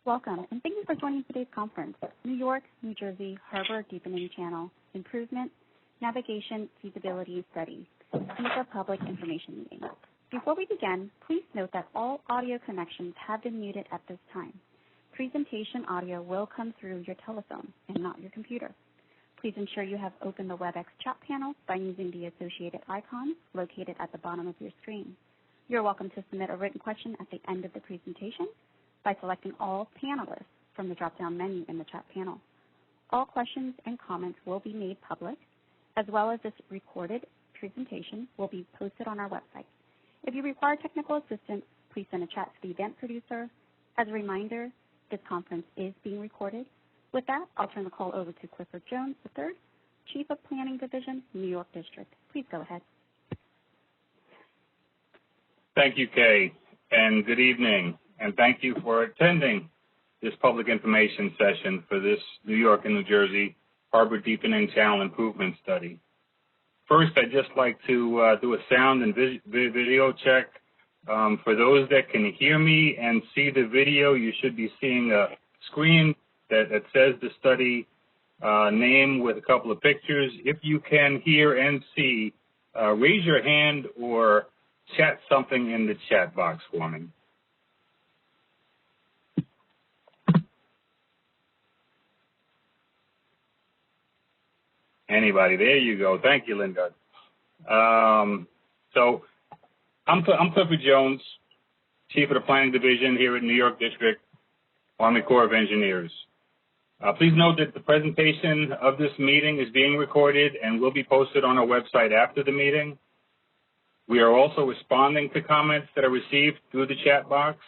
Welcome, and thank you for joining today's conference, New York, New Jersey Harbor Deepening Channel Improvement Navigation Feasibility Study, for public information meeting. Before we begin, please note that all audio connections have been muted at this time. Presentation audio will come through your telephone and not your computer. Please ensure you have opened the WebEx chat panel by using the associated icon located at the bottom of your screen. You're welcome to submit a written question at the end of the presentation by selecting all panelists from the drop-down menu in the chat panel. All questions and comments will be made public, as well as this recorded presentation will be posted on our website. If you require technical assistance, please send a chat to the event producer. As a reminder, this conference is being recorded. With that, I'll turn the call over to Clifford Jones III, Chief of Planning Division, New York District. Please go ahead. Thank you, Kay, and good evening, and thank you for attending this public information session for this New York and New Jersey Harbor Deepening Channel Improvement Study. First, I'd just like to do a sound and video check. For those that can hear me and see the video, you should be seeing a screen that says the study name with a couple of pictures. If you can hear and see, raise your hand or chat something in the chat box for me. Anybody? There you go. Thank you, Linda. So I'm Clifford Jones, Chief of the Planning Division here at New York District, Army Corps of Engineers. Please note that the presentation of this meeting is being recorded and will be posted on our website after the meeting. We are also responding to comments that are received through the chat box,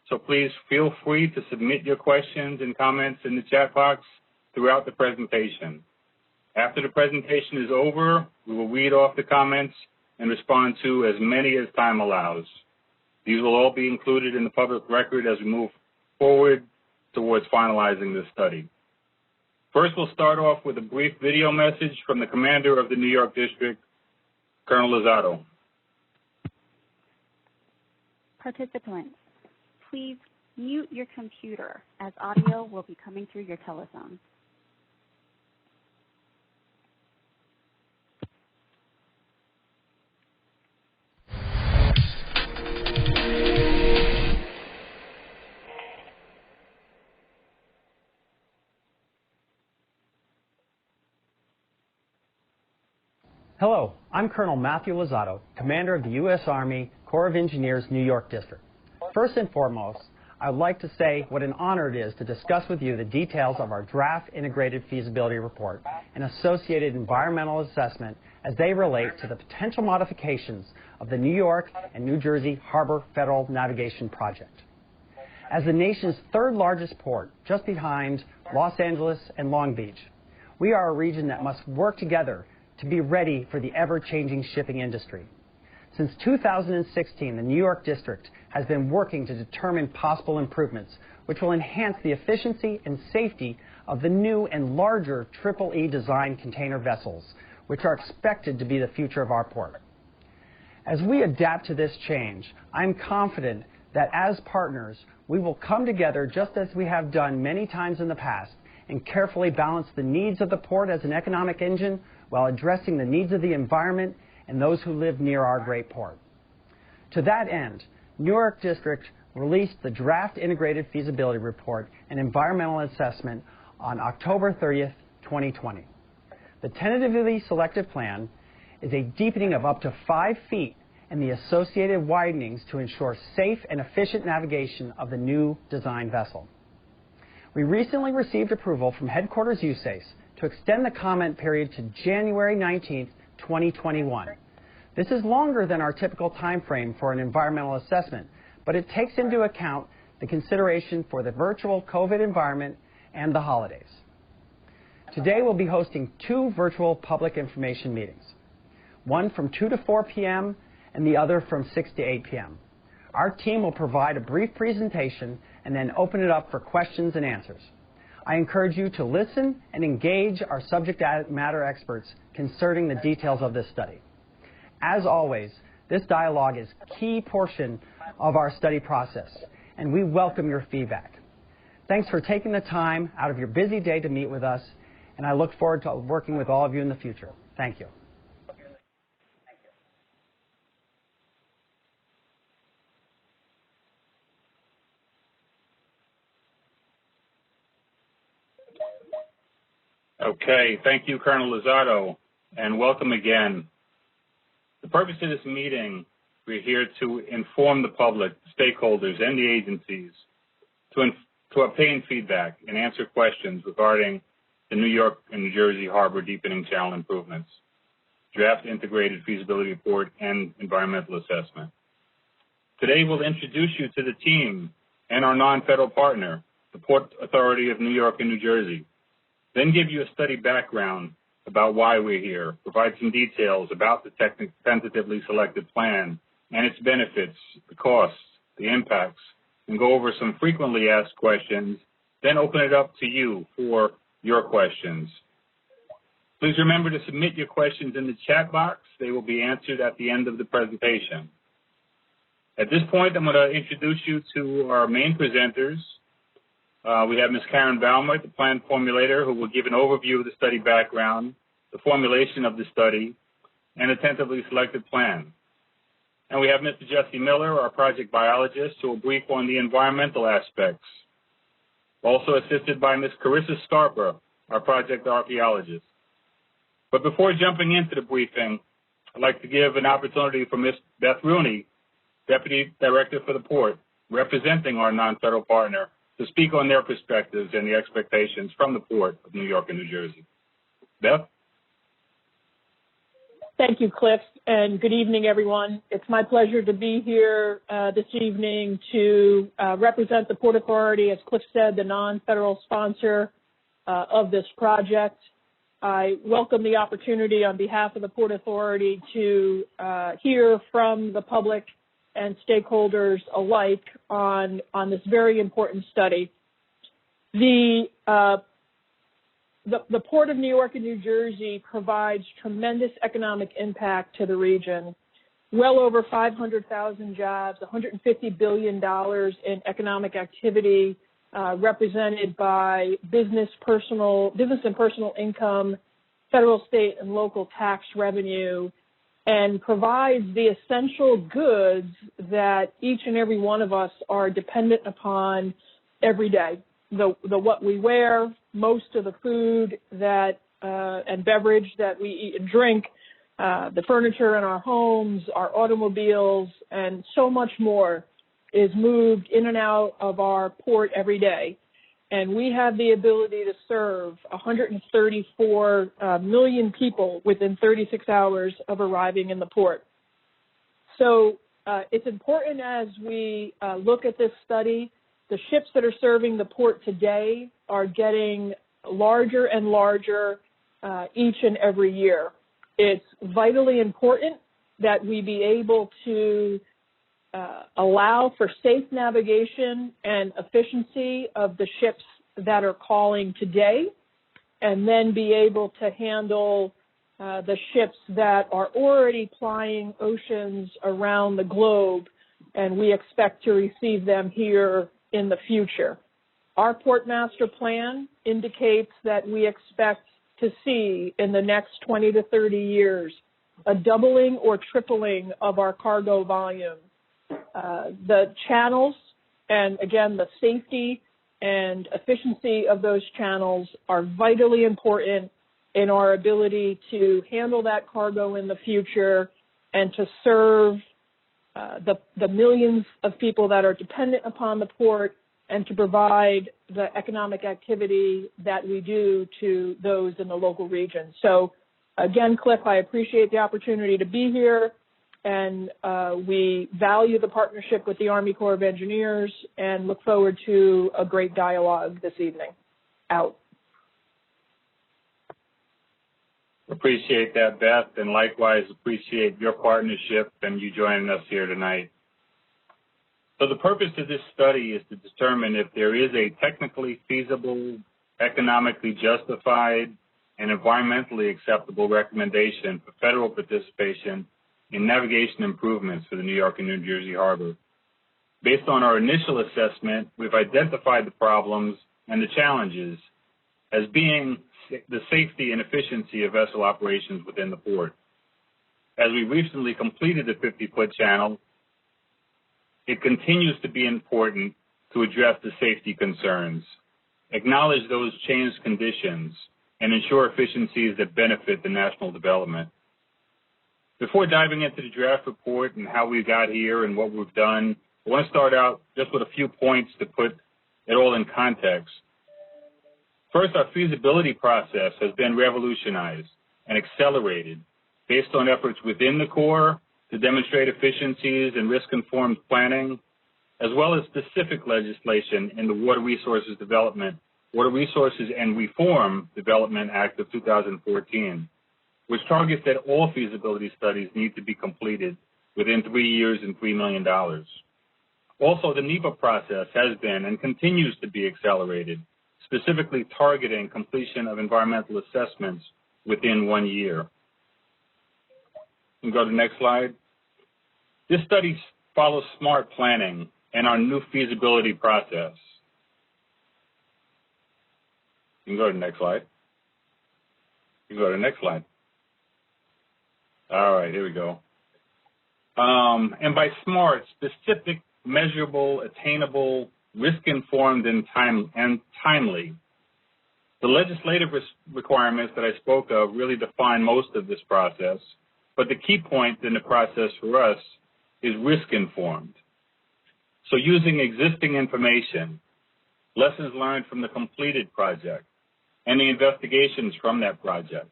so please feel free to submit your questions and comments in the chat box throughout the presentation. After the presentation is over, we will read off the comments and respond to as many as time allows. These will all be included in the public record as we move forward towards finalizing this study. First, we'll start off with a brief video message from the Commander of the New York District, Colonel Lozado. Participants, please mute your computer as audio will be coming through your telephone. Hello, I'm Colonel Matthew Lozado, Commander of the U.S. Army Corps of Engineers, New York District. First and foremost, I would like to say what an honor it is to discuss with you the details of our draft integrated feasibility report and associated environmental assessment as they relate to the potential modifications of the New York and New Jersey Harbor Federal Navigation Project. As the nation's third largest port, just behind Los Angeles and Long Beach, we are a region that must work together to be ready for the ever-changing shipping industry. Since 2016, the New York District has been working to determine possible improvements which will enhance the efficiency and safety of the new and larger EEE design container vessels, which are expected to be the future of our port. As we adapt to this change, I'm confident that as partners, we will come together just as we have done many times in the past and carefully balance the needs of the port as an economic engine while addressing the needs of the environment and those who live near our great port. To that end, New York District released the draft integrated feasibility report and environmental assessment on October 30th, 2020. The tentatively selected plan is a deepening of up to 5 feet and the associated widenings to ensure safe and efficient navigation of the new design vessel. We recently received approval from Headquarters USACE to extend the comment period to January 19th, 2021. This is longer than our typical time frame for an environmental assessment, but it takes into account the consideration for the virtual COVID environment and the holidays. Today we'll be hosting 2 virtual public information meetings, one from 2 to 4 p.m. and the other from 6 to 8 p.m. Our team will provide a brief presentation and then open it up for questions and answers. I encourage you to listen and engage our subject matter experts concerning the details of this study. As always, this dialogue is a key portion of our study process, and we welcome your feedback. Thanks for taking the time out of your busy day to meet with us, and I look forward to working with all of you in the future. Thank you. Okay, thank you, Colonel Lozado, and welcome again. The purpose of this meeting, we're here to inform the public, stakeholders, and the agencies to obtain feedback and answer questions regarding the New York and New Jersey Harbor Deepening Channel improvements, draft integrated feasibility report, and environmental assessment. Today, we'll introduce you to the team and our non-federal partner, the Port Authority of New York and New Jersey. Then give you a study background about why we're here, provide some details about the tentatively selected plan and its benefits, the costs, the impacts, and go over some frequently asked questions, then open it up to you for your questions. Please remember to submit your questions in the chat box. They will be answered at the end of the presentation. At this point, I'm going to introduce you to our main presenters. We have Ms. Karen Baumert, the plan formulator, who will give an overview of the study background, the formulation of the study, and a tentatively selected plan. And we have Mr. Jesse Miller, our project biologist, who will brief on the environmental aspects, also assisted by Ms. Carissa Scarpa, our project archaeologist. But before jumping into the briefing, I'd like to give an opportunity for Ms. Beth Rooney, Deputy Director for the Port, representing our non-federal partner, to speak on their perspectives and the expectations from the Port of New York and New Jersey. Beth? Thank you, Cliff, and good evening, everyone. It's my pleasure to be here this evening to represent the Port Authority, as Cliff said, the non-federal sponsor of this project. I welcome the opportunity on behalf of the Port Authority to hear from the public and stakeholders alike on this very important study. The Port of New York and New Jersey provides tremendous economic impact to the region. Well over 500,000 jobs, $150 billion in economic activity represented by business and personal income, federal, state, and local tax revenue, and provides the essential goods that each and every one of us are dependent upon every day. The what we wear, most of the food that and beverage that we eat and drink, the furniture in our homes, our automobiles, and so much more is moved in and out of our port every day. And we have the ability to serve 134 million people within 36 hours of arriving in the port. So it's important as we look at this study, the ships that are serving the port today are getting larger and larger each and every year. It's vitally important that we be able to allow for safe navigation and efficiency of the ships that are calling today, and then be able to handle the ships that are already plying oceans around the globe, and we expect to receive them here in the future. Our Port Master Plan indicates that we expect to see in the next 20 to 30 years a doubling or tripling of our cargo volume. The channels and, again, the safety and efficiency of those channels are vitally important in our ability to handle that cargo in the future and to serve the millions of people that are dependent upon the port and to provide the economic activity that we do to those in the local region. So, again, Cliff, I appreciate the opportunity to be here, and we value the partnership with the Army Corps of Engineers and look forward to a great dialogue this evening. Out. Appreciate that, Beth, and likewise appreciate your partnership and you joining us here tonight. So the purpose of this study is to determine if there is a technically feasible, economically justified, and environmentally acceptable recommendation for federal participation in navigation improvements for the New York and New Jersey Harbor. Based on our initial assessment, we've identified the problems and the challenges as being the safety and efficiency of vessel operations within the port. As we recently completed the 50-foot channel, it continues to be important to address the safety concerns, acknowledge those changed conditions, and ensure efficiencies that benefit the national development. Before diving into the draft report and how we got here and what we've done, I want to start out just with a few points to put it all in context. First, our feasibility process has been revolutionized and accelerated based on efforts within the Corps to demonstrate efficiencies and risk-informed planning, as well as specific legislation in the Water Resources and Reform Development Act of 2014, which targets that all feasibility studies need to be completed within 3 years and $3 million. Also, the NEPA process has been and continues to be accelerated, specifically targeting completion of environmental assessments within 1 year. You can go to the next slide. This study follows SMART planning and our new feasibility process. You can go to the next slide. You can go to the next slide. All right, here we go. And by SMART, specific, measurable, attainable, risk-informed, and timely. The legislative requirements that I spoke of really define most of this process, but the key point in the process for us is risk-informed. So using existing information, lessons learned from the completed project, and the investigations from that project,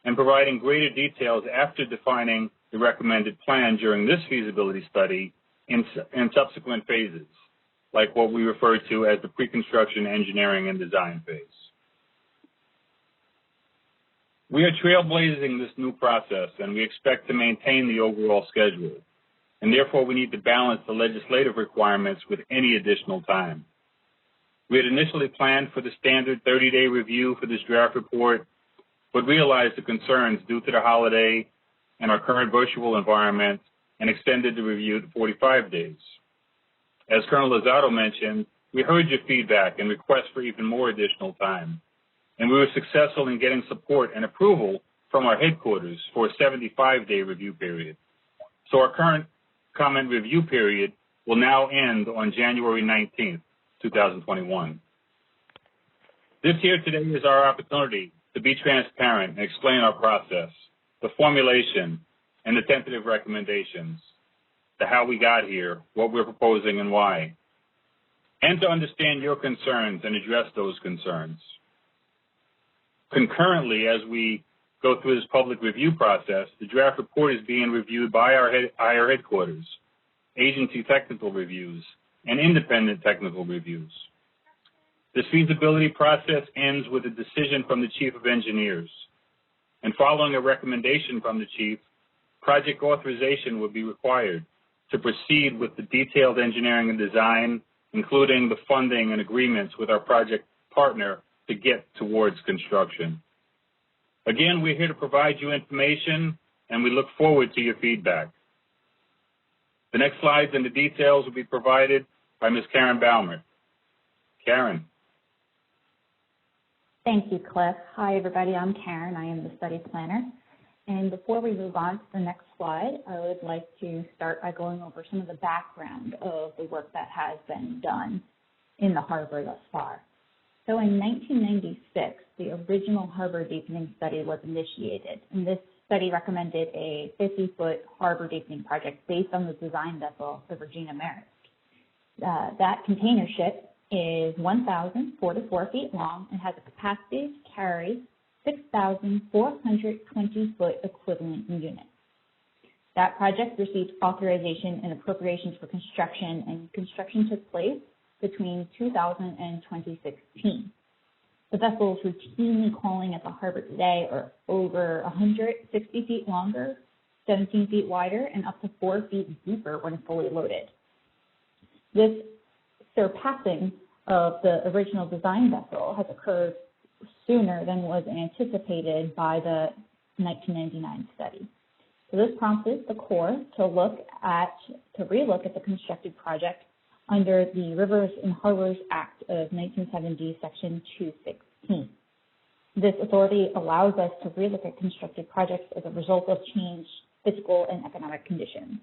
and providing greater details after defining the recommended plan during this feasibility study in subsequent phases, like what we refer to as the pre-construction engineering and design phase. We are trailblazing this new process, and we expect to maintain the overall schedule, and therefore we need to balance the legislative requirements with any additional time. We had initially planned for the standard 30-day review for this draft report, but realized the concerns due to the holiday and our current virtual environment and extended the review to 45 days. As Colonel Lozado mentioned, we heard your feedback and requests for even more additional time, and we were successful in getting support and approval from our headquarters for a 75-day review period. So our current comment review period will now end on January 19th, 2021. This here today is our opportunity to be transparent and explain our process, the formulation, and the tentative recommendations, the how we got here, what we're proposing and why, and to understand your concerns and address those concerns. Concurrently, as we go through this public review process, the draft report is being reviewed by our headquarters, agency technical reviews, and independent technical reviews. This feasibility process ends with a decision from the Chief of Engineers, and following a recommendation from the Chief, project authorization would be required to proceed with the detailed engineering and design, including the funding and agreements with our project partner to get towards construction. Again, we're here to provide you information, and we look forward to your feedback. The next slides and the details will be provided by Ms. Karen Baumer. Karen. Thank you, Cliff. Hi, everybody. I'm Karen. I am the study planner. And before we move on to the next slide, I would like to start by going over some of the background of the work that has been done in the harbor thus far. So in 1996, the original harbor deepening study was initiated, and this study recommended a 50-foot harbor deepening project based on the design vessel, the Regina Merit. That container ship is 1,044 feet long and has a capacity to carry 6,420-foot equivalent units. That project received authorization and appropriations for construction, and construction took place between 2000 and 2016. The vessels routinely calling at the harbor today are over 160 feet longer, 17 feet wider, and up to 4 feet deeper when fully loaded. This surpassing of the original design vessel has occurred sooner than was anticipated by the 1999 study. So this prompted the Corps to relook at the constructed project under the Rivers and Harbors Act of 1970, Section 216. This authority allows us to relook at constructed projects as a result of changed physical and economic conditions.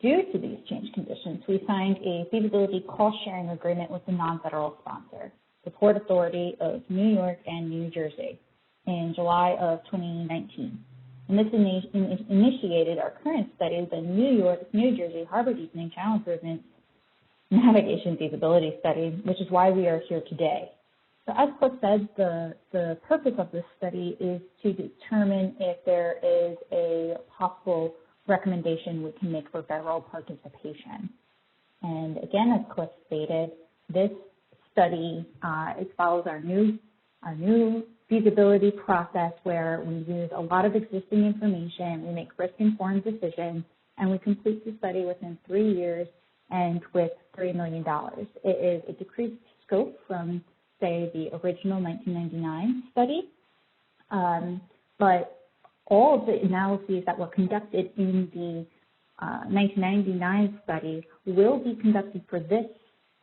Due to these changed conditions, we signed a feasibility cost-sharing agreement with the non-federal sponsor, the Port Authority of New York and New Jersey, in July of 2019. And this initiated our current study, the New York-New Jersey Harbor Deepening Channel Improvements Navigation Feasibility Study, which is why we are here today. So as Cliff said, the purpose of this study is to determine if there is a possible recommendation we can make for federal participation. And again, as Cliff stated, this study it follows our new feasibility process where we use a lot of existing information, we make risk-informed decisions, and we complete the study within 3 years and with $3 million. It is a decreased scope from, say, the original 1999 study, but all of the analyses that were conducted in the 1999 study will be conducted for this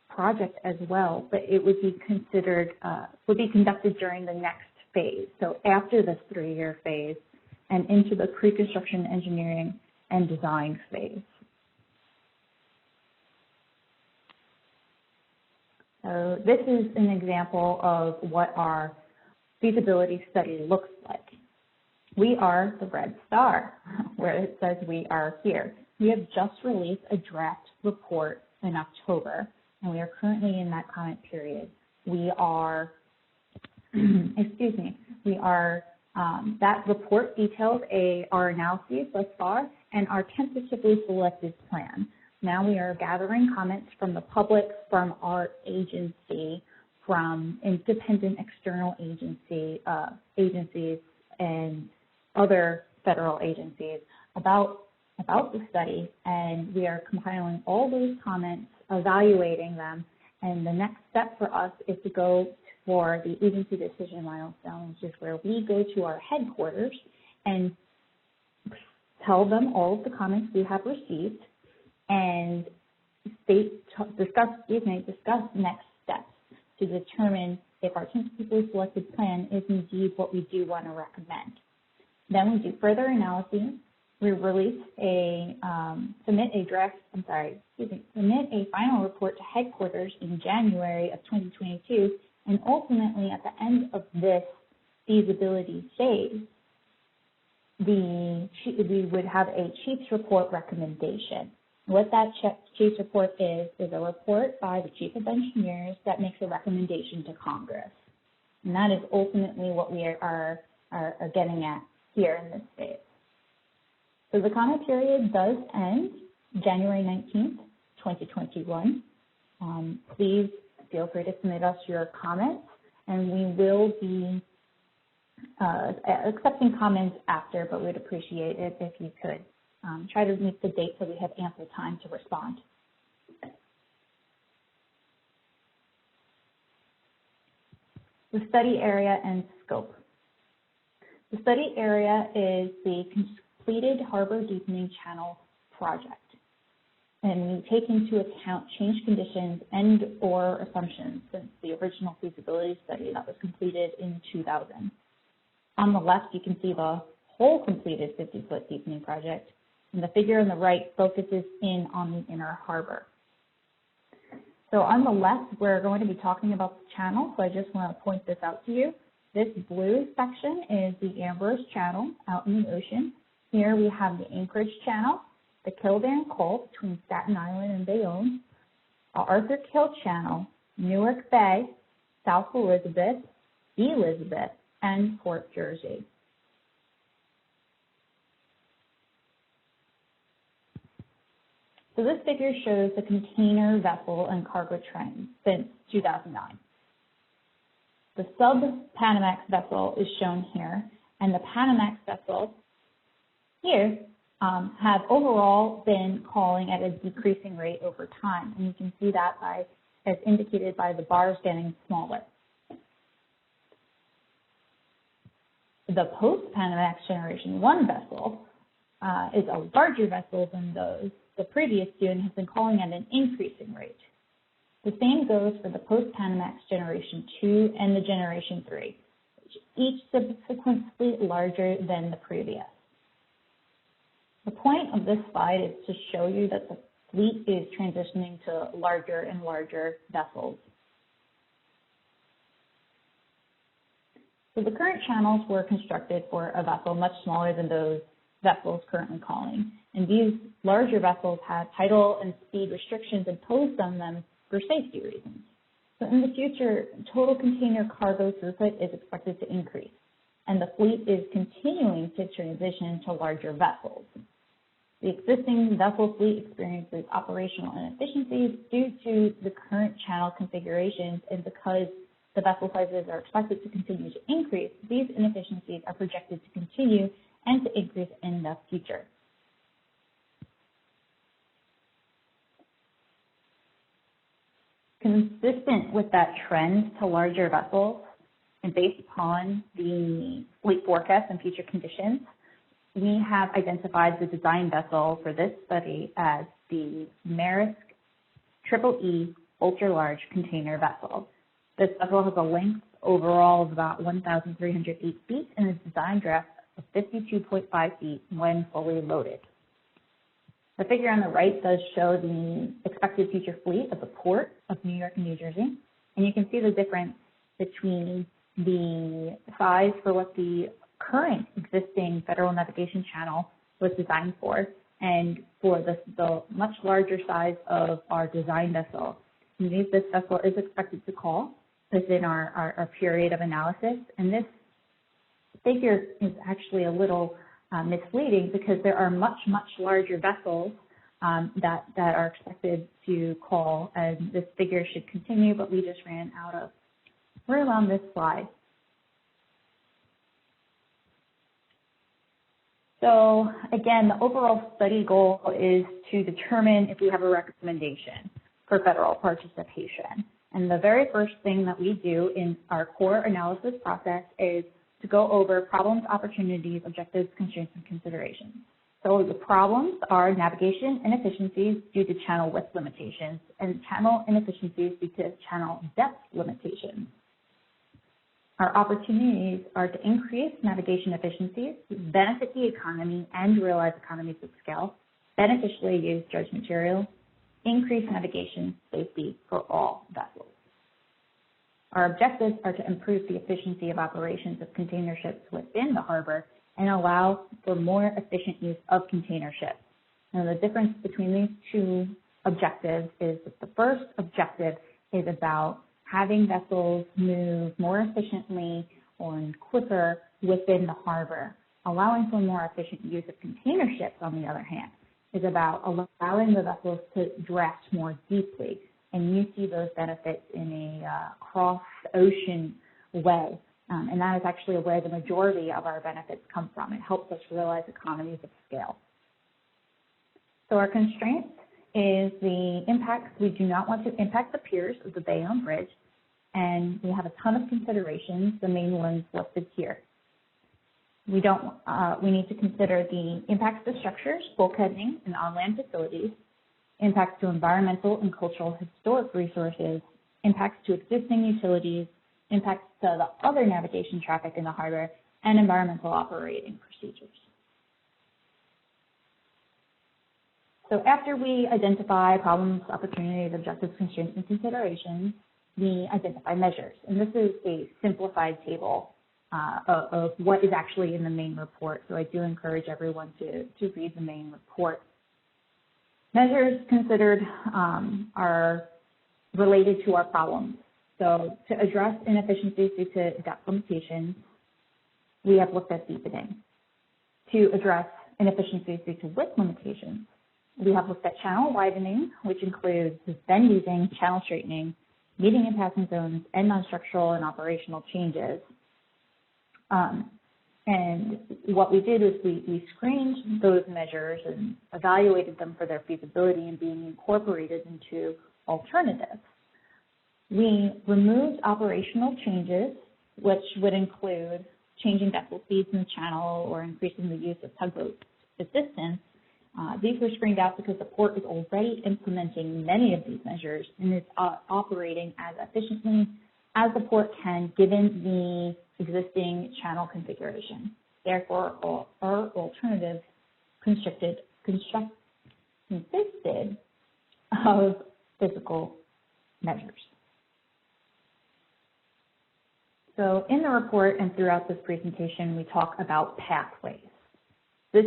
project as well, but it would be conducted during the next phase. So after this 3-year phase and into the pre-construction engineering and design phase. So this is an example of what our feasibility study looks like. We are the red star where it says we are here. We have just released a draft report in October, and we are currently in that comment period. We are, that report details our analyses thus far and our tentatively selected plan. Now we are gathering comments from the public, from our agency, from independent external agencies, and other federal agencies about the study, and we are compiling all those comments, evaluating them, and the next step for us is to go for the agency decision milestone, which is where we go to our headquarters and tell them all of the comments we have received and discuss next steps to determine if our tentatively selected plan is indeed what we do want to recommend. Then we do further analyses. We release submit a final report to headquarters in January of 2022, and ultimately at the end of this feasibility phase, we would have a chief's report recommendation. What that chief's report is a report by the chief of engineers that makes a recommendation to Congress. And that is ultimately what we are getting at here in this phase. So the comment period does end January 19th, 2021. Please feel free to submit us your comments, and we will be accepting comments after, but we'd appreciate it if you could try to meet the date so we have ample time to respond. The study area and scope. The study area is the completed harbor deepening channel project, and we take into account changed conditions and or assumptions since the original feasibility study that was completed in 2000. On the left, you can see the whole completed 50-foot deepening project, and the figure on the right focuses in on the inner harbor. So on the left, we're going to be talking about the channel, so I just want to point this out to you. This blue section is the Ambrose Channel out in the ocean. Here we have the Anchorage Channel, the Kildare Col between Staten Island and Bayonne, the Arthur Kill Channel, Newark Bay, South Elizabeth, Elizabeth, and Port Jersey. So this figure shows the container vessel and cargo trends since 2009. The sub-Panamax vessel is shown here, and the Panamax vessel here have overall been calling at a decreasing rate over time, and you can see that as indicated by the bars getting smaller. The post-Panamax Generation 1 vessel is a larger vessel than the previous two and has been calling at an increasing rate. The same goes for the post-Panamax Generation 2 and the Generation 3, each subsequently larger than the previous. The point of this slide is to show you that the fleet is transitioning to larger and larger vessels. So the current channels were constructed for a vessel much smaller than those vessels currently calling, and these larger vessels have tidal and speed restrictions imposed on them for safety reasons. So in the future, total container cargo throughput is expected to increase, and the fleet is continuing to transition to larger vessels. The existing vessel fleet experiences operational inefficiencies due to the current channel configurations, and because the vessel sizes are expected to continue to increase, these inefficiencies are projected to continue and to increase in the future. Consistent with that trend to larger vessels, and based upon the fleet forecast and future conditions, we have identified the design vessel for this study as the Maersk EEE ultra-large container vessel. This vessel has a length overall of about 1,308 feet and a design draft of 52.5 feet when fully loaded. The figure on the right does show the expected future fleet of the Port of New York and New Jersey, and you can see the difference between the size for what the current existing Federal Navigation Channel was designed for, and for the much larger size of our design vessel. And this vessel is expected to call within our period of analysis, and this figure is actually a little misleading because there are much larger vessels that are expected to call, and this figure should continue, but we just ran out of room on this slide. So again, the overall study goal is to determine if we have a recommendation for federal participation. And the very first thing that we do in our core analysis process is to go over problems, opportunities, objectives, constraints, and considerations. So the problems are navigation inefficiencies due to channel width limitations and channel inefficiencies due to channel depth limitations. Our opportunities are to increase navigation efficiencies, benefit the economy, and realize economies of scale, beneficially use dredge material, increase navigation safety for all vessels. Our objectives are to improve the efficiency of operations of container ships within the harbor and allow for more efficient use of container ships. Now, the difference between these two objectives is that the first objective is about having vessels move more efficiently and quicker within the harbor. Allowing for more efficient use of container ships, on the other hand, is about allowing the vessels to draft more deeply. And you see those benefits in a cross-ocean way. And that is actually where the majority of our benefits come from. It helps us realize economies of scale. So our constraints is the impacts. We do not want to impact the piers of the Bayonne Bridge, and we have a ton of considerations, the main ones listed here. We need to consider the impacts to structures, bulkheading, and on-land facilities, impacts to environmental and cultural historic resources, impacts to existing utilities, impacts to the other navigation traffic in the harbor, and environmental operating procedures. So after we identify problems, opportunities, objectives, constraints, and considerations, we identify measures. And this is a simplified table of what is actually in the main report. So I do encourage everyone to read the main report. Measures considered are related to our problems. So to address inefficiencies due to depth limitations, we have looked at deepening. To address inefficiencies due to width limitations, we have looked at channel widening, which includes bend easing, channel straightening, meeting and passing zones, and non-structural and operational changes. And what we did is we screened those measures and evaluated them for their feasibility and being incorporated into alternatives. We removed operational changes, which would include changing vessel speeds in the channel or increasing the use of tugboat assistance, these were screened out because the port is already implementing many of these measures and is operating as efficiently as the port can given the existing channel configuration. Therefore, our alternatives consisted of physical measures. So in the report and throughout this presentation, we talk about pathways. This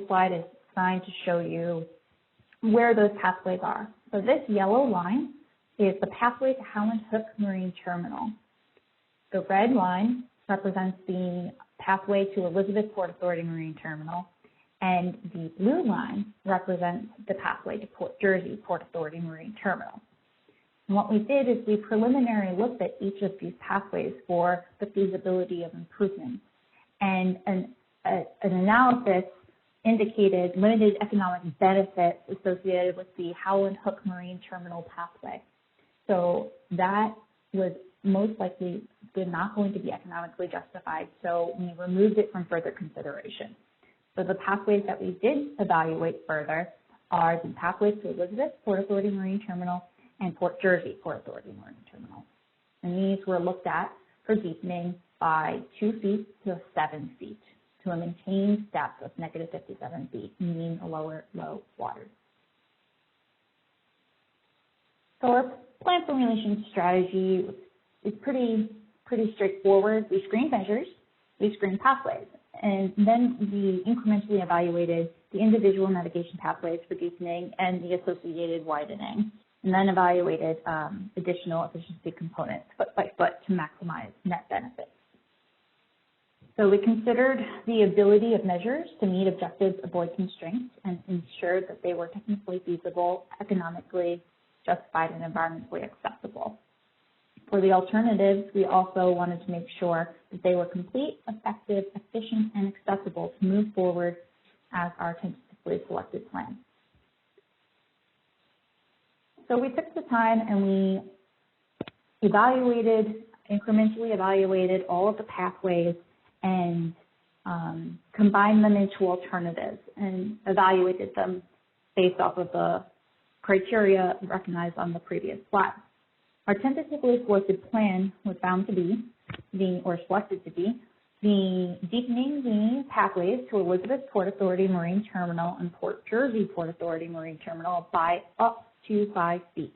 slide is designed to show you where those pathways are. So this yellow line is the pathway to Howland Hook Marine Terminal. The red line represents the pathway to Elizabeth Port Authority Marine Terminal, and the blue line represents the pathway to Port Jersey Port Authority Marine Terminal. And what we did is we preliminarily looked at each of these pathways for the feasibility of improvements, and an analysis indicated limited economic benefits associated with the Howland Hook Marine Terminal pathway. So that was most likely not going to be economically justified, so we removed it from further consideration. So the pathways that we did evaluate further are the pathways to Elizabeth Port Authority Marine Terminal and Port Jersey Port Authority Marine Terminal. And these were looked at for deepening by 2 feet to 7 feet to a maintained depth of negative 57 feet, meaning a lower low water. So our plan formulation strategy is pretty straightforward. We screened measures, we screened pathways, and then we incrementally evaluated the individual navigation pathways for deepening and the associated widening, and then evaluated additional efficiency components foot by foot to maximize net benefits. So we considered the ability of measures to meet objectives, avoid constraints, and ensure that they were technically feasible, economically justified, and environmentally acceptable. For the alternatives, we also wanted to make sure that they were complete, effective, efficient, and accessible to move forward as our tentatively selected plan. So we took the time and we incrementally evaluated all of the pathways and combined them into alternatives and evaluated them based off of the criteria recognized on the previous slide. Our tentatively selected plan was found to be, selected to be, the deepening the pathways to Elizabeth Port Authority Marine Terminal and Port Jersey Port Authority Marine Terminal by up to 5 feet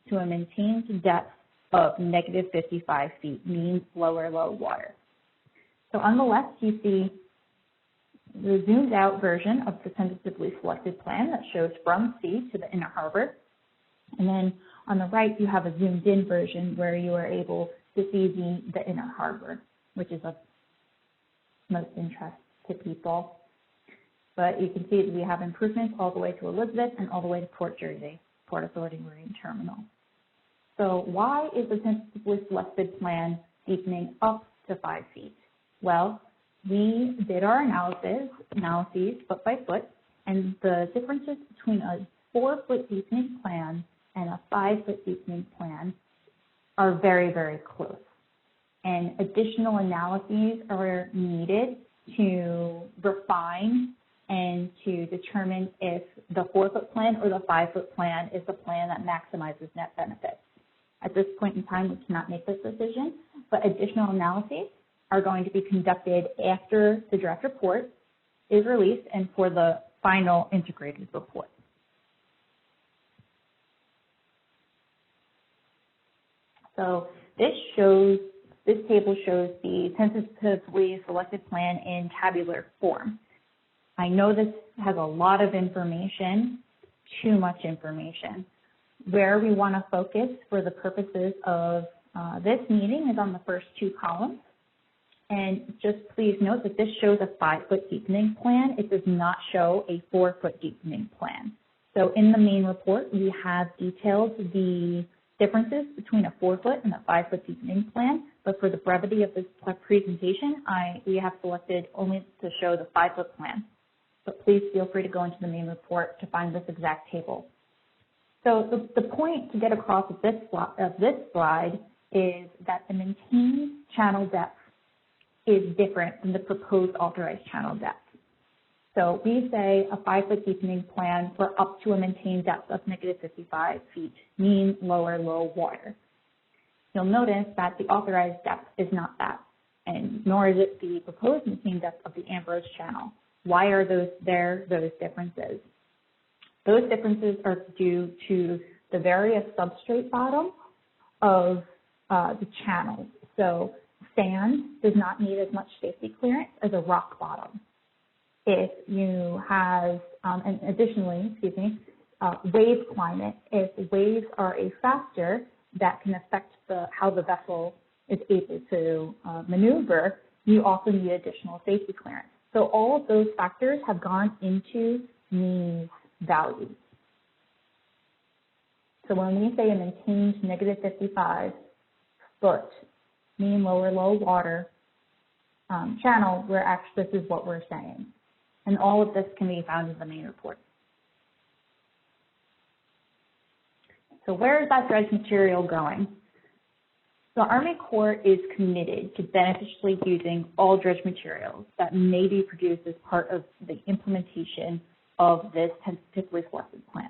to a maintained depth of negative 55 feet, means lower low water. So on the left, you see the zoomed out version of the tentatively selected plan that shows from sea to the inner harbor. And then on the right, you have a zoomed in version where you are able to see the inner harbor, which is of most interest to people. But you can see that we have improvements all the way to Elizabeth and all the way to Port Jersey, Port Authority Marine Terminal. So why is the tentatively selected plan deepening up to 5 feet? Well, we did our analyses foot by foot, and the differences between a 4-foot deepening plan and a 5-foot deepening plan are very, very close. And additional analyses are needed to refine and to determine if the 4-foot plan or the 5-foot plan is the plan that maximizes net benefits. At this point in time, we cannot make this decision, but additional analyses are going to be conducted after the draft report is released and for the final integrated report. So this table shows the tentatively selected plan in tabular form. I know this has a lot of information, too much information. Where we want to focus for the purposes of this meeting is on the first 2 columns. And just please note that this shows a 5-foot deepening plan. It does not show a 4-foot deepening plan. So in the main report, we have detailed the differences between a 4-foot and a 5-foot deepening plan. But for the brevity of this presentation, we have selected only to show the 5-foot plan. But please feel free to go into the main report to find this exact table. So the point to get across of this slide is that the maintained channel depth is different than the proposed authorized channel depth. So we say a 5-foot deepening plan for up to a maintained depth of negative 55 feet, mean lower low water. You'll notice that the authorized depth is not that, and nor is it the proposed maintained depth of the Ambrose channel. Why are those differences? Those differences are due to the various substrate bottom of the channels. So sand does not need as much safety clearance as a rock bottom. If you have, and additionally, wave climate, if waves are a factor that can affect how the vessel is able to maneuver, you also need additional safety clearance. So all of those factors have gone into these values. So when we say a maintained negative 55 foot mean lower low water channel, this is what we're saying. And all of this can be found in the main report. So where is that dredge material going? The Army Corps is committed to beneficially using all dredge materials that may be produced as part of the implementation of this tentatively selected plan.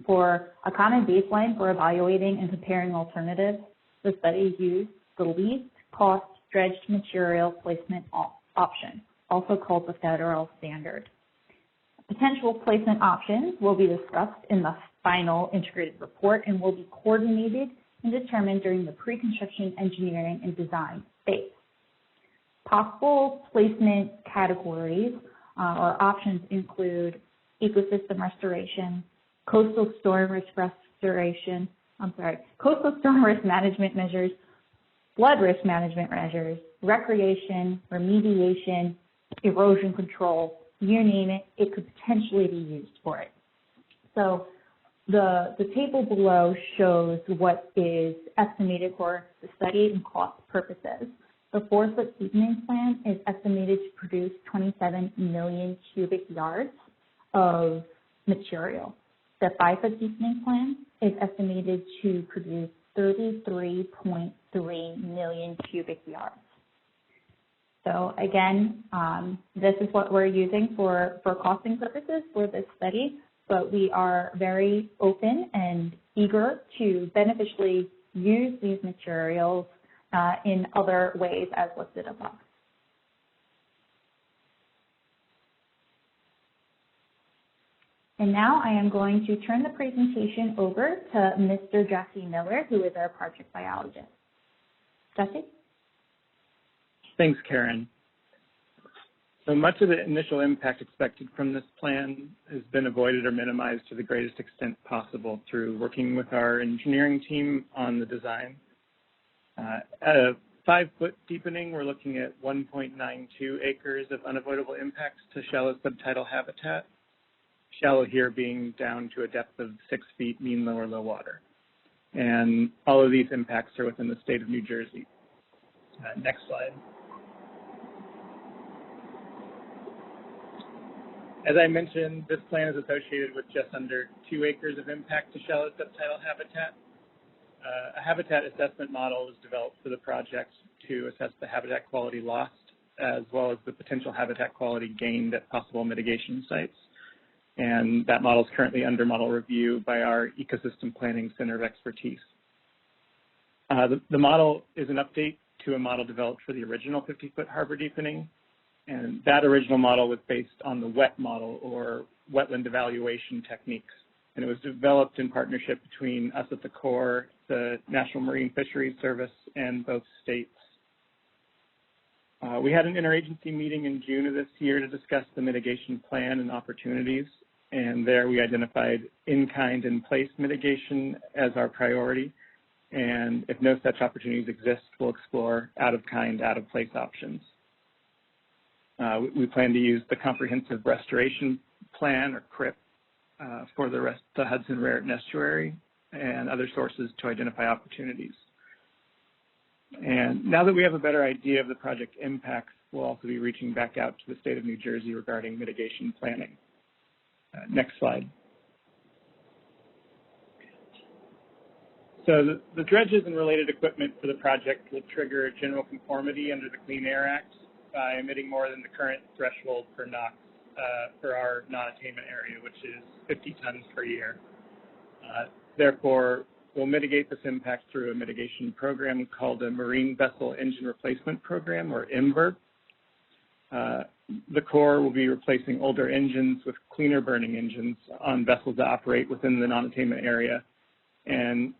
For a common baseline for evaluating and comparing alternatives, the study used the least cost dredged material placement option, also called the federal standard. Potential placement options will be discussed in the final integrated report and will be coordinated and determined during the pre-construction engineering and design phase. Possible placement categories or options include ecosystem restoration, coastal storm risk management measures, flood risk management measures, recreation, remediation, erosion control, you name it, it could potentially be used for it. So the table below shows what is estimated for the study and cost purposes. The 4-foot deepening plan is estimated to produce 27 million cubic yards of material. The 5-foot deepening plan is estimated to produce 33.3 million cubic yards. So again, this is what we're using for costing purposes for this study, but we are very open and eager to beneficially use these materials in other ways as listed above. And now I am going to turn the presentation over to Mr. Jesse Miller, who is our project biologist. Jesse? Thanks, Karen. So much of the initial impact expected from this plan has been avoided or minimized to the greatest extent possible through working with our engineering team on the design. At a 5-foot deepening, we're looking at 1.92 acres of unavoidable impacts to shallow subtidal habitat, shallow here being down to a depth of 6 feet mean lower low water. And all of these impacts are within the state of New Jersey. Next slide. As I mentioned, this plan is associated with just under 2 acres of impact to shallow subtidal habitat. A habitat assessment model was developed for the project to assess the habitat quality lost, as well as the potential habitat quality gained at possible mitigation sites. And that model is currently under model review by our Ecosystem Planning Center of Expertise. The model is an update to a model developed for the original 50-foot harbor deepening. And that original model was based on the WET model, or wetland evaluation techniques. And it was developed in partnership between us at the Corps, the National Marine Fisheries Service, and both states. We had an interagency meeting in June of this year to discuss the mitigation plan and opportunities. And there we identified in-kind and place mitigation as our priority. And if no such opportunities exist, we'll explore out-of-kind, out-of-place options. We plan to use the Comprehensive Restoration Plan, or CRIP, for the Hudson Raritan Estuary and other sources to identify opportunities. And now that we have a better idea of the project impacts, we'll also be reaching back out to the state of New Jersey regarding mitigation planning. Next slide. So the dredges and related equipment for the project will trigger general conformity under the Clean Air Act by emitting more than the current threshold for NOx for our non-attainment area, which is 50 tons per year. Therefore, we'll mitigate this impact through a mitigation program called a Marine Vessel Engine Replacement Program, or MVER. The Corps will be replacing older engines with cleaner burning engines on vessels that operate within the non-attainment area. And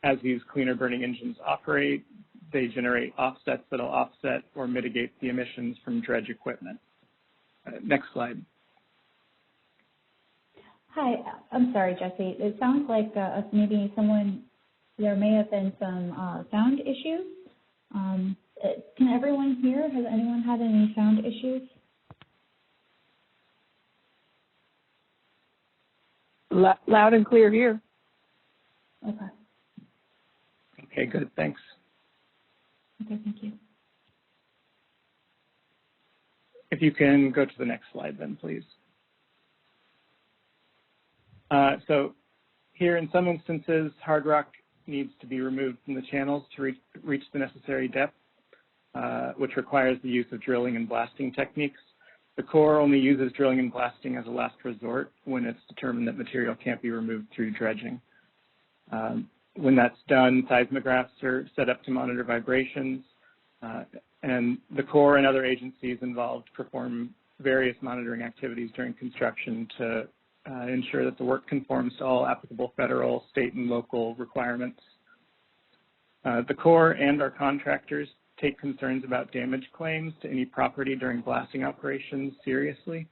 as these cleaner burning engines operate, they generate offsets that will offset or mitigate the emissions from dredge equipment. Next slide. Hi, I'm sorry, Jesse. It sounds like maybe there may have been some sound issues. Can everyone hear? Has anyone had any sound issues? Loud and clear here. Okay. Okay, good, thanks. Okay, thank you. If you can go to the next slide then, please. So here in some instances, hard rock needs to be removed from the channels to reach the necessary depth, which requires the use of drilling and blasting techniques. The Corps only uses drilling and blasting as a last resort when it's determined that material can't be removed through dredging. When that's done, seismographs are set up to monitor vibrations, and the Corps and other agencies involved perform various monitoring activities during construction to ensure that the work conforms to all applicable federal, state, and local requirements. The Corps and our contractors take concerns about damage claims to any property during blasting operations seriously.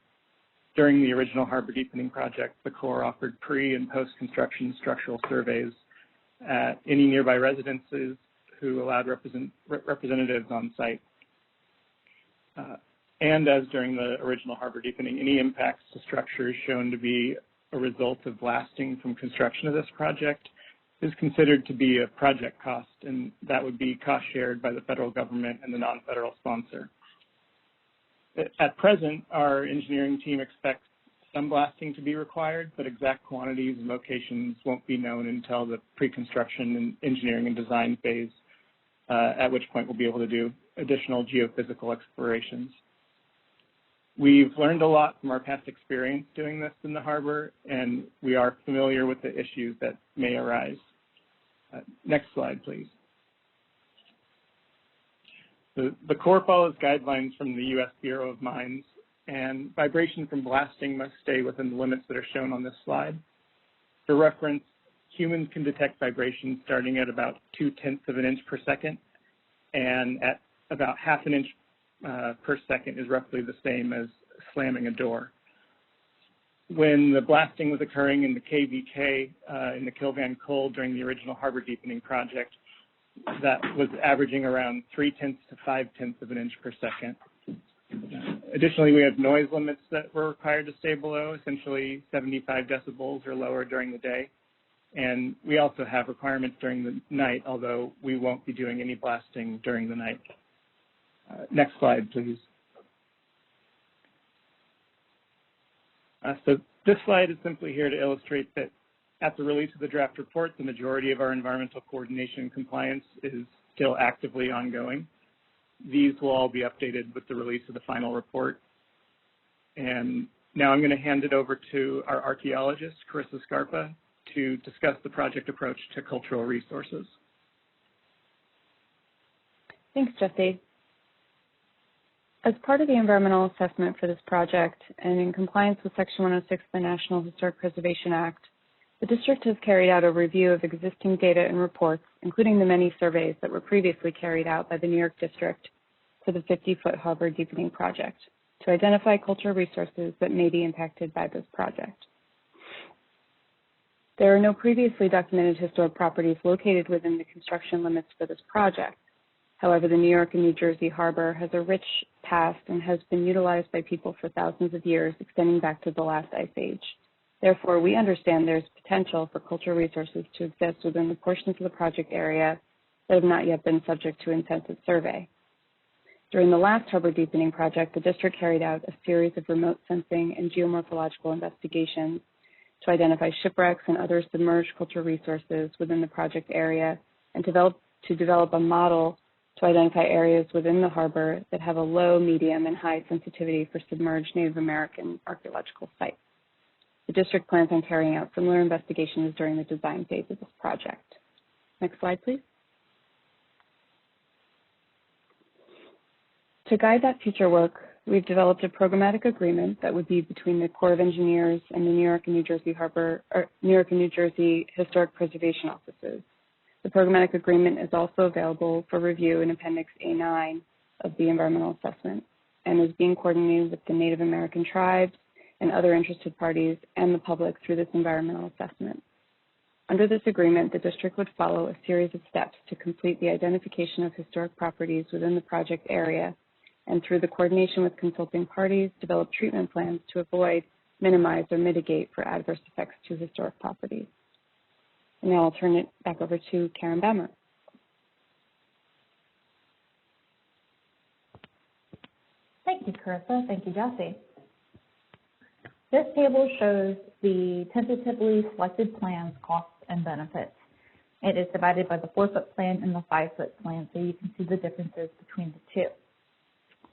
During the original harbor deepening project, the Corps offered pre- and post-construction structural surveys at any nearby residences who allowed representatives on site. And as during the original harbor deepening, any impacts to structures shown to be a result of blasting from construction of this project is considered to be a project cost, and that would be cost shared by the federal government and the non-federal sponsor. At present, our engineering team expects some blasting to be required, but exact quantities and locations won't be known until the pre-construction and engineering and design phase, at which point we'll be able to do additional geophysical explorations. We've learned a lot from our past experience doing this in the harbor, and we are familiar with the issues that may arise. Next slide, please. The Corps follows guidelines from the U.S. Bureau of Mines, and vibration from blasting must stay within the limits that are shown on this slide. For reference, humans can detect vibrations starting at about 0.2 of an inch per second, and at about 0.5 inch per second is roughly the same as slamming a door. When the blasting was occurring in the KVK in the Kilvan Coal during the original harbor deepening project, that was averaging around 0.3 to 0.5 of an inch per second. Additionally, we have noise limits that we're required to stay below, essentially 75 decibels or lower during the day. And we also have requirements during the night, although we won't be doing any blasting during the night. Next slide, please. So this slide is simply here to illustrate that at the release of the draft report, the majority of our environmental coordination and compliance is still actively ongoing. These will all be updated with the release of the final report. And now I'm going to hand it over to our archaeologist, Carissa Scarpa, to discuss the project approach to cultural resources. Thanks, Jesse. As part of the environmental assessment for this project and in compliance with Section 106 of the National Historic Preservation Act, the district has carried out a review of existing data and reports, including the many surveys that were previously carried out by the New York District for the 50-foot harbor deepening project to identify cultural resources that may be impacted by this project. There are no previously documented historic properties located within the construction limits for this project. However, the New York and New Jersey harbor has a rich past and has been utilized by people for thousands of years, extending back to the last ice age. Therefore, we understand there's potential for cultural resources to exist within the portions of the project area that have not yet been subject to intensive survey. During the last harbor deepening project, the district carried out a series of remote sensing and geomorphological investigations to identify shipwrecks and other submerged cultural resources within the project area, and to develop a model to identify areas within the harbor that have a low, medium, and high sensitivity for submerged Native American archaeological sites. The district plans on carrying out similar investigations during the design phase of this project. Next slide, please. To guide that future work, we've developed a programmatic agreement that would be between the Corps of Engineers and the New York and New Jersey Historic Preservation Offices. The programmatic agreement is also available for review in Appendix A9 of the environmental assessment and is being coordinated with the Native American tribes and other interested parties and the public through this environmental assessment. Under this agreement, the district would follow a series of steps to complete the identification of historic properties within the project area, and through the coordination with consulting parties, develop treatment plans to avoid, minimize, or mitigate for adverse effects to historic properties. And now I'll turn it back over to Karen Bammer. Thank you, Carissa. Thank you, Jesse. This table shows the tentatively selected plan's costs and benefits. It is divided by the 4-foot plan and the 5-foot plan, so you can see the differences between the two.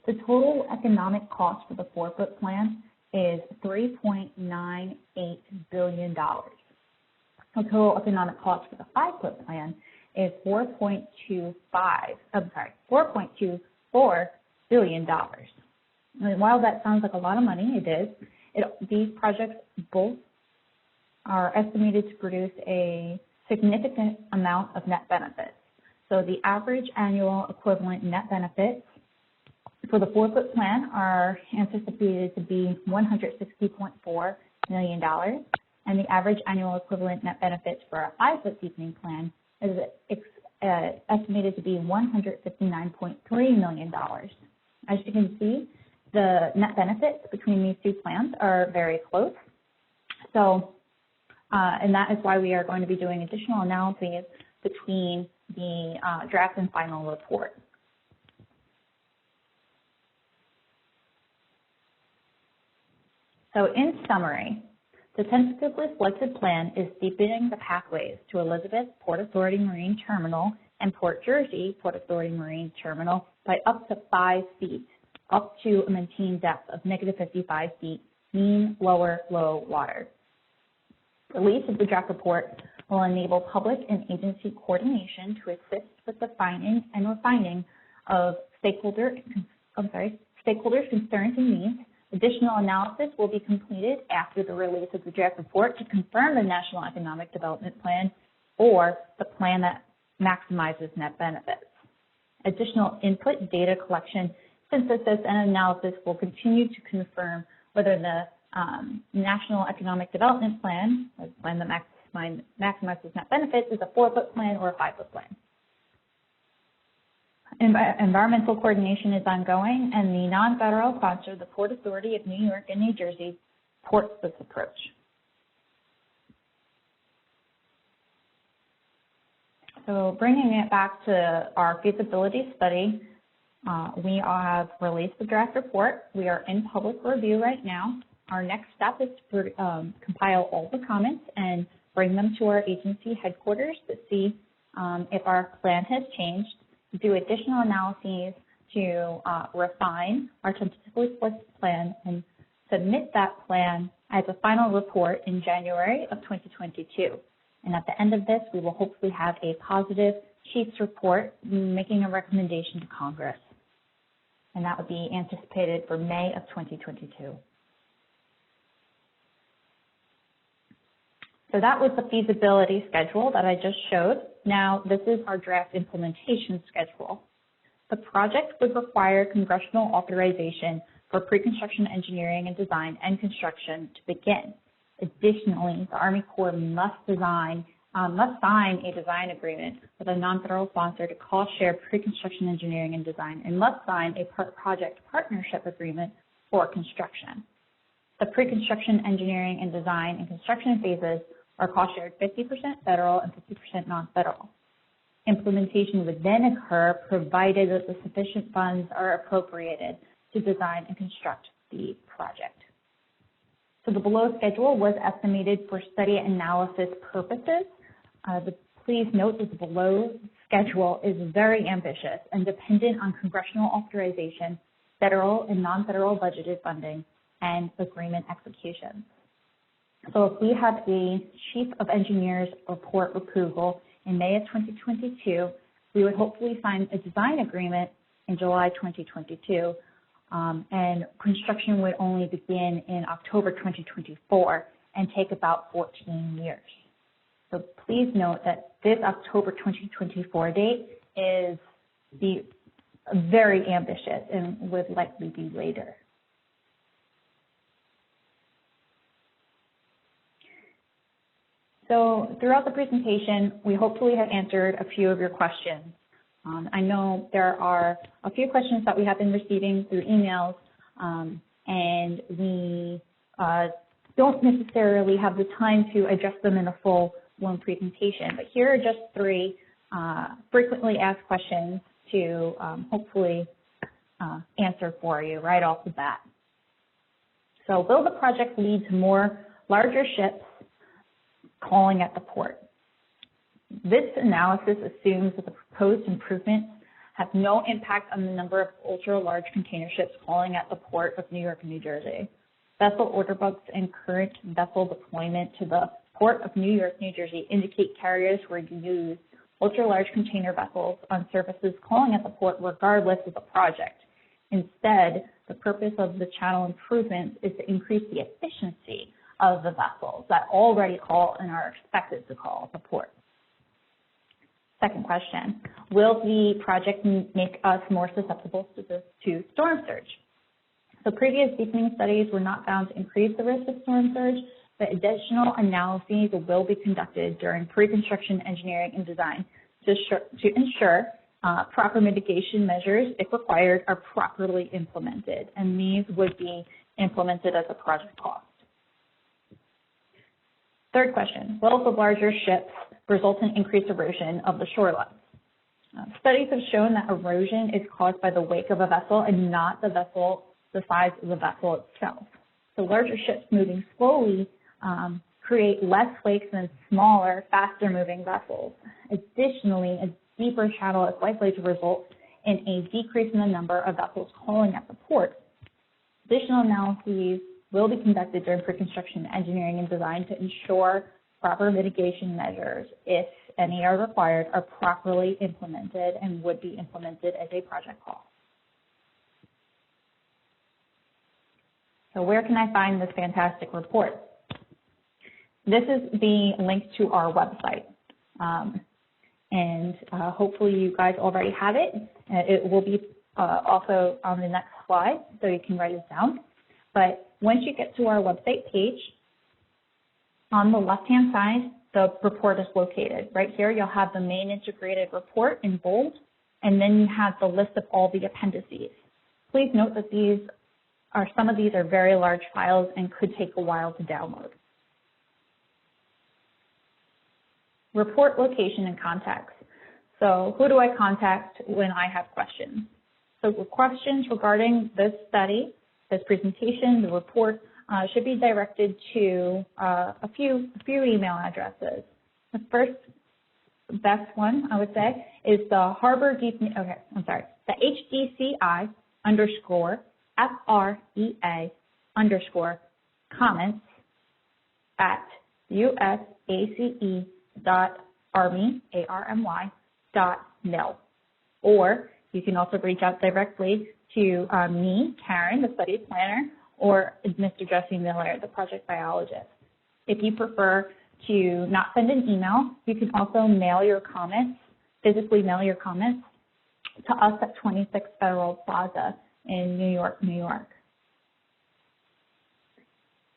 The total economic cost for the 4-foot plan is $3.98 billion. The total economic cost for the 5-foot plan is $4.24 billion. And while that sounds like a lot of money, it is. These projects both are estimated to produce a significant amount of net benefits. So the average annual equivalent net benefits for the 4-foot plan are anticipated to be $160.4 million, and the average annual equivalent net benefits for a 5-foot deepening plan is estimated to be $159.3 million. As you can see, the net benefits between these two plans are very close. So, and that is why we are going to be doing additional analyses between the draft and final report. So in summary, the tentatively selected plan is deepening the pathways to Elizabeth Port Authority Marine Terminal and Port Jersey Port Authority Marine Terminal by up to 5 feet, up to a maintained depth of -55 feet, mean lower low water. Release of the draft report will enable public and agency coordination to assist with the finding and refining of stakeholders' concerns and needs. Additional analysis will be completed after the release of the draft report to confirm the National Economic Development Plan or the plan that maximizes net benefits. Additional input, data collection, synthesis, and analysis will continue to confirm whether the National Economic Development Plan, the plan that maximizes net benefits, is a 4-foot plan or a 5-foot plan. Environmental coordination is ongoing, and the non-federal sponsor, the Port Authority of New York and New Jersey, supports this approach. So bringing it back to our feasibility study, we have released the draft report. We are in public review right now. Our next step is to compile all the comments and bring them to our agency headquarters to see if our plan has changed, do additional analyses to refine our tentatively selected plan, and submit that plan as a final report in January of 2022. And at the end of this, we will hopefully have a positive chief's report making a recommendation to Congress. And that would be anticipated for May of 2022. So that was the feasibility schedule that I just showed. Now, this is our draft implementation schedule. The project would require congressional authorization for pre-construction engineering and design and construction to begin. Additionally, the Army Corps must sign a design agreement with a non-federal sponsor to cost share pre-construction engineering and design, and must sign a project partnership agreement for construction. The pre-construction engineering and design and construction phases are cost shared 50% federal and 50% non-federal. Implementation would then occur provided that the sufficient funds are appropriated to design and construct the project. So the below schedule was estimated for study analysis purposes. Please note that the below schedule is very ambitious and dependent on congressional authorization, federal and non-federal budgeted funding, and agreement execution. So if we have a Chief of Engineers report approval in May of 2022, we would hopefully sign a design agreement in July 2022, and construction would only begin in October 2024 and take about 14 years. So please note that this October 2024 date is very ambitious and would likely be later. So throughout the presentation, we hopefully have answered a few of your questions. I know there are a few questions that we have been receiving through emails, and we don't necessarily have the time to address them in a full-blown presentation, but here are just three frequently asked questions to hopefully answer for you right off the bat. So will the project lead to more larger ships calling at the port? This analysis assumes that the proposed improvements have no impact on the number of ultra-large container ships calling at the port of New York and New Jersey. Vessel order books and current vessel deployment to the port of New York, New Jersey indicate carriers will use ultra-large container vessels on services calling at the port regardless of the project. Instead, the purpose of the channel improvements is to increase the efficiency of the vessels that already call and are expected to call at the port. Second question, will the project make us more susceptible to storm surge? So previous deepening studies were not found to increase the risk of storm surge, but additional analyses will be conducted during pre-construction engineering and design to ensure proper mitigation measures, if required, are properly implemented, and these would be implemented as a project cost. Third question, will the larger ships result in increased erosion of the shoreline? Studies have shown that erosion is caused by the wake of a vessel and not the size of the vessel itself. So larger ships moving slowly create less wakes than smaller, faster moving vessels. Additionally, a deeper channel is likely to result in a decrease in the number of vessels calling at the port. Additional analyses will be conducted during pre-construction engineering and design to ensure proper mitigation measures, if any are required, are properly implemented and would be implemented as a project cost. So where can I find this fantastic report? This is the link to our website. And hopefully you guys already have it. It will be also on the next slide, so you can write it down. But once you get to our website page, on the left-hand side, the report is located. Right here, you'll have the main integrated report in bold, and then you have the list of all the appendices. Please note that some of these are very large files and could take a while to download. Report location and contacts. So who do I contact when I have questions? So for questions regarding this study, this presentation, the report, should be directed to a few email addresses. The first best one, I would say, is the the HDCI_FREA_comments at usace.army.mil. Or you can also reach out directly to me, Karen, the study planner, or Mr. Jesse Miller, the project biologist. If you prefer to not send an email, you can also mail your comments, physically mail your comments to us at 26 Federal Plaza in New York, New York.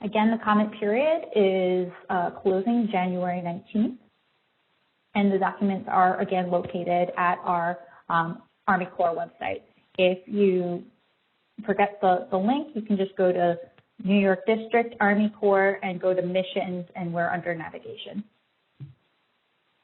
Again, the comment period is closing January 19th, and the documents are again located at our Army Corps website. If you forget the link, you can just go to New York District, Army Corps, and go to Missions, and we're under navigation.